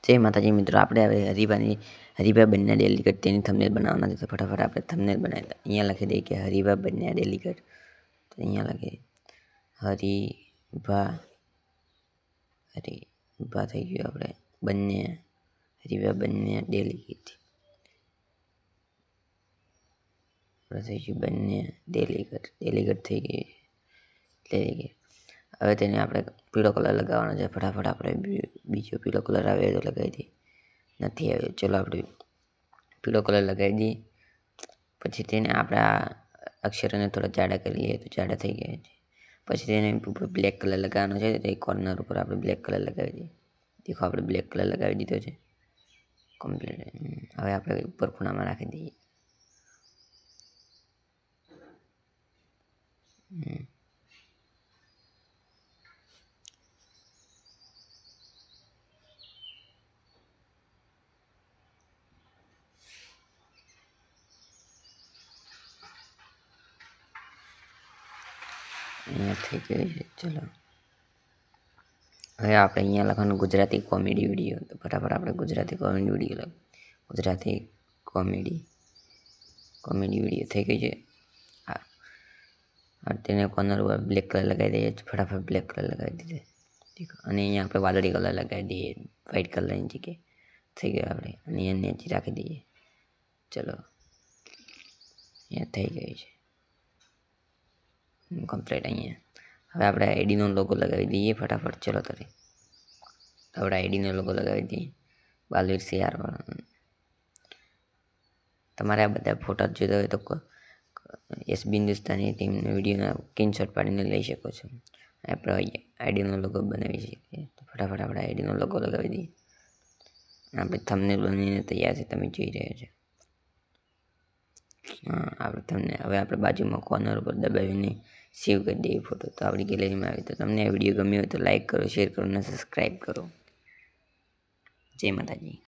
જય માતાજી મિત્રો, આપણે હવે હરિભા બન્યા ડેલી કટ તેની થંબનેલ બનાવવાના છે. તો ફટાફટ આપણે થંબનેલ બનાવી દઈએ. અહીંયા લખી દઈએ કે હરિભા બન્યા ડેલી કટ. તો અહીંયા લખીએ હરિભા થઈ ગયું. આપણે હરિભા બન્યા ડેલી કટ થઈ ગયું. ડેલી કટ થઈ ગઈ. હવે તેને આપણે પીળો કલર લગાવવાનો છે. ફટાફટ આપણે બીજો પીળો કલર આવે તો લગાવી દઈએ. નથી આવ્યો, ચલો આપણે પીળો કલર લગાવી દઈએ. પછી તેને આપણે આ અક્ષરોને થોડા જાડા કરી લઈએ તો જાડા થઈ ગયા છે. પછી તેને ઉપર બ્લેક કલર લગાવવાનો છે. તો એ કોર્નર ઉપર આપણે બ્લેક કલર લગાવી દઈએ. દેખો, આપણે બ્લેક કલર લગાવી દીધો છે કમ્પ્લીટ. હવે આપણે ઉપર ખૂણામાં રાખી દઈએ. અહીંયા થઈ ગયું છે. ચલો હવે આપણે અહીંયા લખવાનું ગુજરાતી કોમેડી વિડીયો. તો ફટાફટ આપણે Gujarati comedy video Gujarati comedy video થઈ ગઈ છે. તેને કોર્નર ઉપર બ્લેક કલર લગાવી દઈએ. ફટાફટ બ્લેક કલર લગાવી દીધે. અને અહીંયા આપણે વાદળી કલર લગાવી દઈએ, વ્હાઇટ કલરની જગ્યાએ. થઈ ગયો આપણે. અને અહીંયા નીચે રાખી દઈએ. ચલો, અહીંયા થઈ ગઈ છે કમ્પ્લીટ. અહીંયા હવે આપણે આઈડીનો લોગો લગાવી દઈએ ફટાફટ. ચલો આપણે આઈડીનો લોગો લગાવી દઈએ. બાલવીર CR વાળા. તમારે આ બધા ફોટા જોતા હોય તો SB હિન્દુસ્તાની ટીમનો વિડીયોના સ્ક્રીનશોટ પાડીને લઈ શકો છો. આપણે આઈડીનો લોગો બનાવી શકીએ. તો ફટાફટ આપણે આઈડીનો લોગો લગાવી દઈએ. આપણે થંબનેલ બનીને તૈયાર છે, તમે જોઈ રહ્યા છો. હવે આપણે બાજુમાં કોર્નર ઉપર દબાવીને સેવ કરી દઈએ ફોટો. તો આપણી ગેલેરીમાં આવે. તો તમને આ વિડીયો ગમ્યો હોય તો લાઈક કરો, શેર કરો અને સબસ્ક્રાઈબ કરો. જય માતાજી.